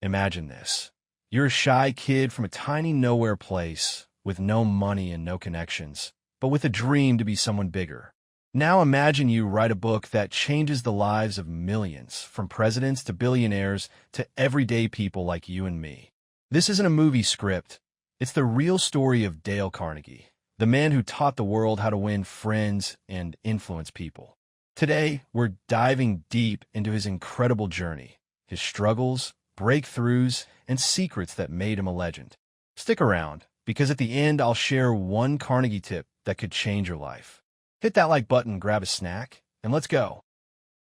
Imagine this. You're a shy kid from a tiny nowhere place with no money and no connections, but with a dream to be someone bigger. Now imagine you write a book that changes the lives of millions, from presidents to billionaires to everyday people like you and me. This isn't a movie script. It's the real story of Dale Carnegie, the man who taught the world how to win friends and influence people. Today, we're diving deep into his incredible journey, his struggles, breakthroughs, and secrets that made him a legend. Stick around, because at the end, I'll share one Carnegie tip that could change your life. Hit that like button, grab a snack, and let's go.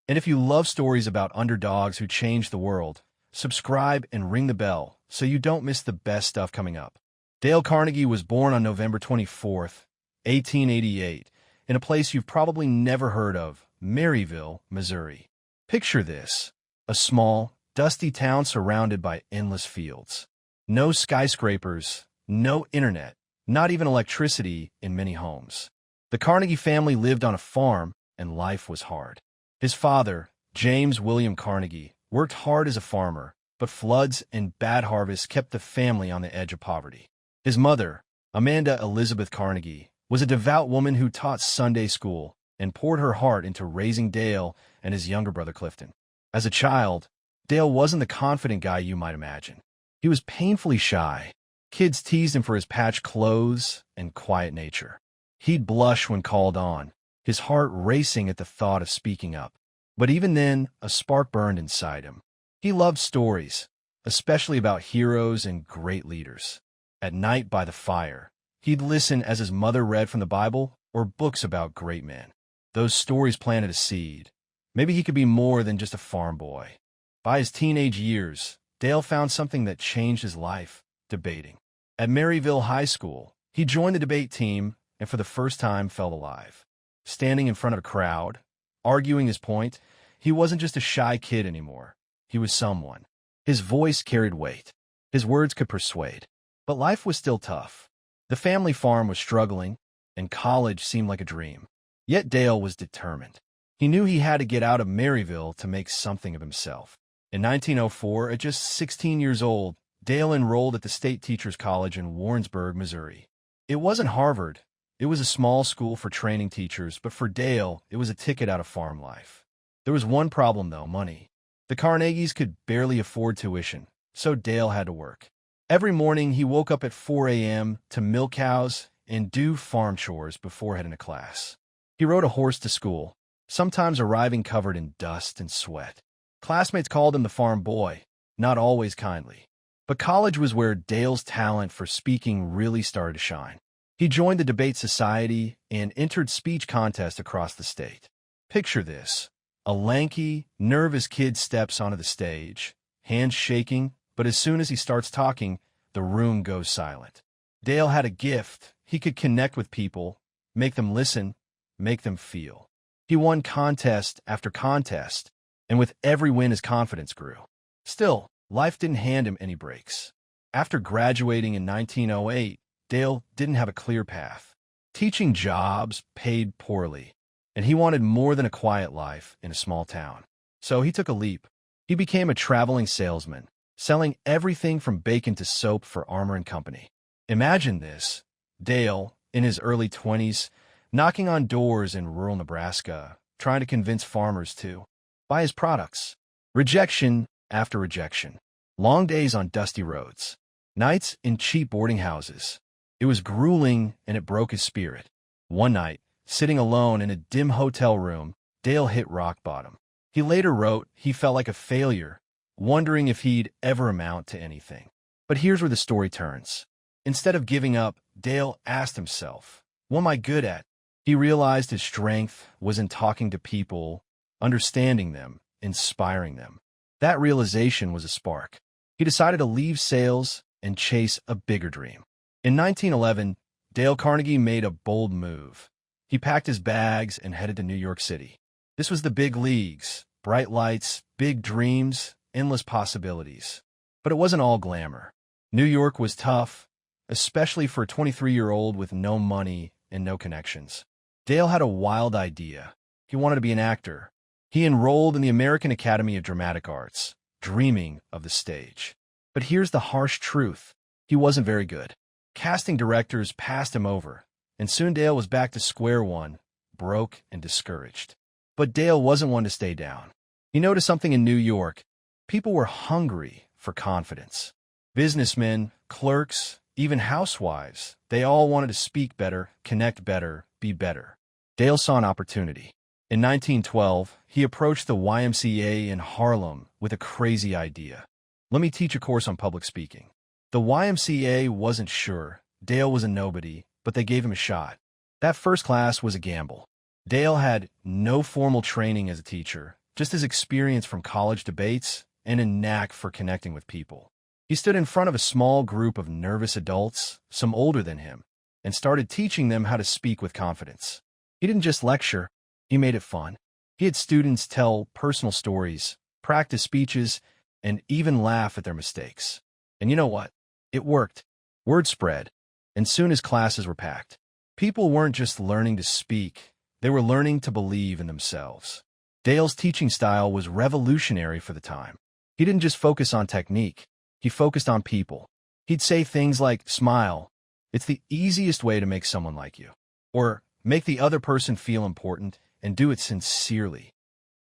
And if you love stories about underdogs who changed the world, subscribe and ring the bell so you don't miss the best stuff coming up. Dale Carnegie was born on November 24th, 1888, in a place you've probably never heard of, Maryville, Missouri. Picture this: a small, dusty town surrounded by endless fields. No skyscrapers, no internet, not even electricity in many homes. The Carnegie family lived on a farm, and life was hard. His father, James William Carnegie, worked hard as a farmer, but floods and bad harvests kept the family on the edge of poverty. His mother, Amanda Elizabeth Carnegie, was a devout woman who taught Sunday school and poured her heart into raising Dale and his younger brother Clifton. As a child, Dale wasn't the confident guy you might imagine. He was painfully shy. Kids teased him for his patched clothes and quiet nature. He'd blush when called on, his heart racing at the thought of speaking up. But even then, a spark burned inside him. He loved stories, especially about heroes and great leaders. At night by the fire, he'd listen as his mother read from the Bible or books about great men. Those stories planted a seed. Maybe he could be more than just a farm boy. By his teenage years, Dale found something that changed his life: debating. At Maryville High School, he joined the debate team and for the first time felt alive. Standing in front of a crowd, arguing his point, he wasn't just a shy kid anymore. He was someone. His voice carried weight. His words could persuade. But life was still tough. The family farm was struggling, and college seemed like a dream. Yet Dale was determined. He knew he had to get out of Maryville to make something of himself. In 1904, at just 16 years old, Dale enrolled at the State Teachers College in Warrensburg, Missouri. It wasn't Harvard. It was a small school for training teachers, but for Dale, it was a ticket out of farm life. There was one problem, though: money. The Carnegies could barely afford tuition, so Dale had to work. Every morning, he woke up at 4 a.m. to milk cows and do farm chores before heading to class. He rode a horse to school, sometimes arriving covered in dust and sweat. Classmates called him the farm boy, not always kindly. But college was where Dale's talent for speaking really started to shine. He joined the debate society and entered speech contests across the state. Picture this: a lanky, nervous kid steps onto the stage, hands shaking, but as soon as he starts talking, the room goes silent. Dale had a gift. He could connect with people, make them listen, make them feel. He won contest after contest, and with every win his confidence grew. Still, life didn't hand him any breaks. After graduating in 1908, Dale didn't have a clear path. Teaching jobs paid poorly, and he wanted more than a quiet life in a small town. So he took a leap. He became a traveling salesman, selling everything from bacon to soap for Armour & Company. Imagine this: Dale, in his early 20s, knocking on doors in rural Nebraska, trying to convince farmers to buy his products. Rejection after rejection. Long days on dusty roads. Nights in cheap boarding houses. It was grueling, and it broke his spirit. One night, sitting alone in a dim hotel room, Dale hit rock bottom. He later wrote he felt like a failure, wondering if he'd ever amount to anything. But here's where the story turns. Instead of giving up, Dale asked himself, "What am I good at?" He realized his strength was in talking to people, understanding them, inspiring them. That realization was a spark. He decided to leave sales and chase a bigger dream. In 1911, Dale Carnegie made a bold move. He packed his bags and headed to New York City. This was the big leagues: bright lights, big dreams, endless possibilities. But it wasn't all glamour. New York was tough, especially for a 23-year-old with no money and no connections. Dale had a wild idea. He wanted to be an actor. He enrolled in the American Academy of Dramatic Arts, dreaming of the stage. But here's the harsh truth. He wasn't very good. Casting directors passed him over, and soon Dale was back to square one, broke and discouraged. But Dale wasn't one to stay down. He noticed something in New York. People were hungry for confidence. Businessmen, clerks, even housewives, they all wanted to speak better, connect better, be better. Dale saw an opportunity. In 1912, he approached the YMCA in Harlem with a crazy idea. Let me teach a course on public speaking. The YMCA wasn't sure. Dale was a nobody, but they gave him a shot. That first class was a gamble. Dale had no formal training as a teacher, just his experience from college debates and a knack for connecting with people. He stood in front of a small group of nervous adults, some older than him, and started teaching them how to speak with confidence. He didn't just lecture, he made it fun. He had students tell personal stories, practice speeches, and even laugh at their mistakes. And you know what? It worked. Word spread, and soon his classes were packed. People weren't just learning to speak, they were learning to believe in themselves. Dale's teaching style was revolutionary for the time. He didn't just focus on technique, he focused on people. He'd say things like, "Smile. It's the easiest way to make someone like you." Or, "Make the other person feel important and do it sincerely."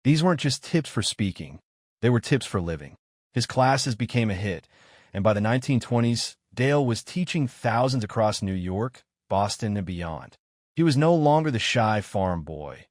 These weren't just tips for speaking, they were tips for living. His classes became a hit, and by the 1920s, Dale was teaching thousands across New York, Boston, and beyond. He was no longer the shy farm boy.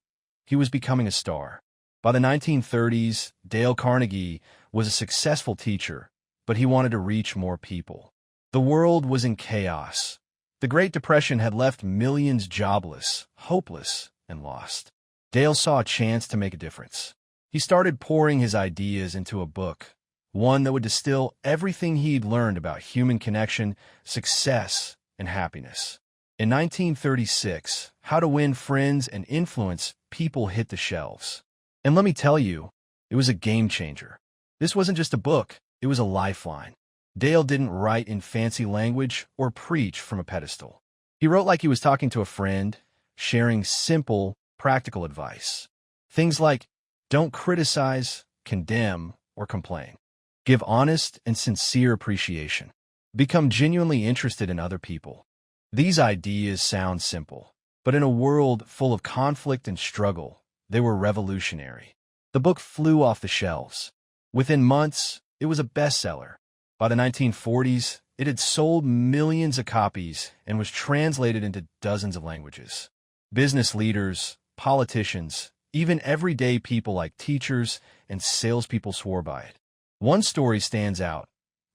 He was becoming a star. By the 1930s, Dale Carnegie was a successful teacher, but he wanted to reach more people. The world was in chaos. The Great Depression had left millions jobless, hopeless, and lost. Dale saw a chance to make a difference. He started pouring his ideas into a book, one that would distill everything he'd learned about human connection, success, and happiness. In 1936, How to Win Friends and Influence People hit the shelves. And let me tell you, it was a game changer. This wasn't just a book, it was a lifeline. Dale didn't write in fancy language or preach from a pedestal. He wrote like he was talking to a friend, sharing simple, practical advice. Things like, don't criticize, condemn, or complain. Give honest and sincere appreciation. Become genuinely interested in other people. These ideas sound simple, but in a world full of conflict and struggle, they were revolutionary. The book flew off the shelves. Within months, it was a bestseller. By the 1940s, it had sold millions of copies and was translated into dozens of languages. Business leaders, politicians, even everyday people like teachers and salespeople swore by it. One story stands out.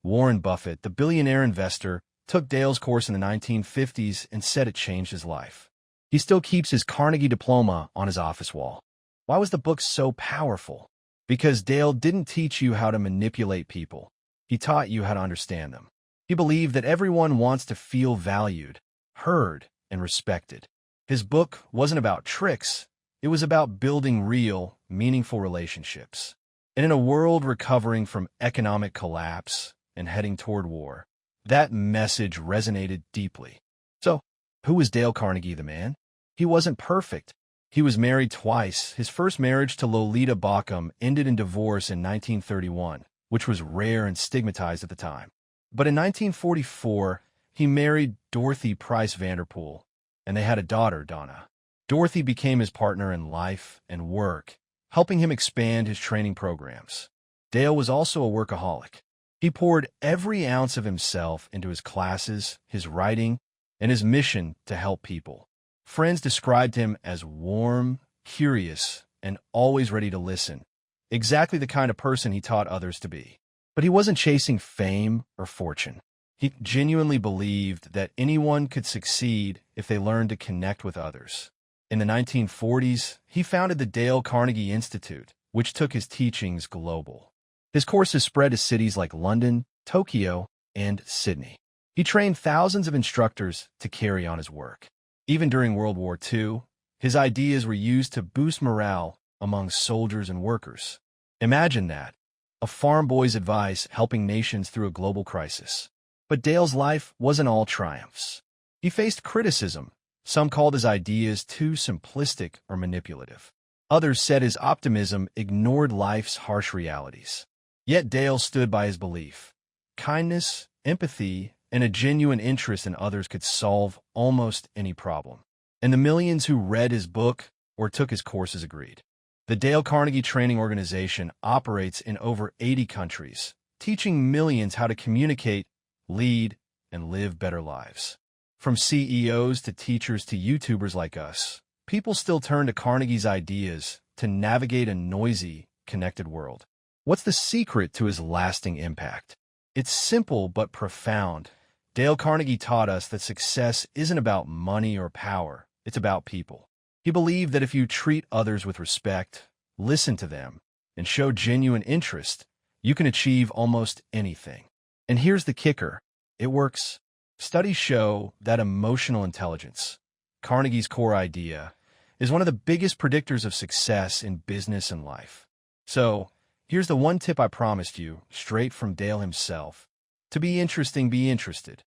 Warren Buffett, the billionaire investor, took Dale's course in the 1950s and said it changed his life. He still keeps his Carnegie diploma on his office wall. Why was the book so powerful? Because Dale didn't teach you how to manipulate people. He taught you how to understand them. He believed that everyone wants to feel valued, heard, and respected. His book wasn't about tricks. It was about building real, meaningful relationships. And in a world recovering from economic collapse and heading toward war, that message resonated deeply. So, who was Dale Carnegie the man? He wasn't perfect. He was married twice. His first marriage to Lolita Bauckham ended in divorce in 1931, which was rare and stigmatized at the time. But in 1944, he married Dorothy Price Vanderpool, and they had a daughter, Donna. Dorothy became his partner in life and work, helping him expand his training programs. Dale was also a workaholic. He poured every ounce of himself into his classes, his writing, and his mission to help people. Friends described him as warm, curious, and always ready to listen, exactly the kind of person he taught others to be. But he wasn't chasing fame or fortune. He genuinely believed that anyone could succeed if they learned to connect with others. In the 1940s, he founded the Dale Carnegie Institute, which took his teachings global. His courses spread to cities like London, Tokyo, and Sydney. He trained thousands of instructors to carry on his work. Even during World War II, his ideas were used to boost morale among soldiers and workers. Imagine that, a farm boy's advice helping nations through a global crisis. But Dale's life wasn't all triumphs. He faced criticism. Some called his ideas too simplistic or manipulative. Others said his optimism ignored life's harsh realities. Yet Dale stood by his belief. Kindness, empathy, and a genuine interest in others could solve almost any problem. And the millions who read his book or took his courses agreed. The Dale Carnegie Training Organization operates in over 80 countries, teaching millions how to communicate, lead, and live better lives. From CEOs to teachers to YouTubers like us, people still turn to Carnegie's ideas to navigate a noisy, connected world. What's the secret to his lasting impact? It's simple but profound. Dale Carnegie taught us that success isn't about money or power, it's about people. He believed that if you treat others with respect, listen to them, and show genuine interest, you can achieve almost anything. And here's the kicker. It works. Studies show that emotional intelligence, Carnegie's core idea, is one of the biggest predictors of success in business and life. So, here's the one tip I promised you, straight from Dale himself. To be interesting, be interested.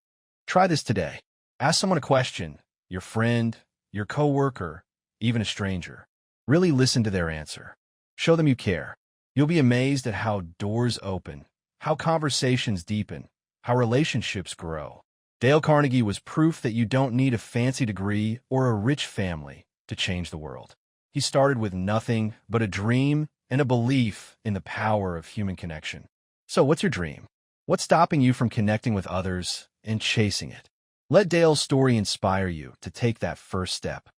Try this today. Ask someone a question, your friend, your coworker, even a stranger. Really listen to their answer. Show them you care. You'll be amazed at how doors open, how conversations deepen, how relationships grow. Dale Carnegie was proof that you don't need a fancy degree or a rich family to change the world. He started with nothing but a dream and a belief in the power of human connection. So what's your dream? What's stopping you from connecting with others and chasing it? Let Dale's story inspire you to take that first step.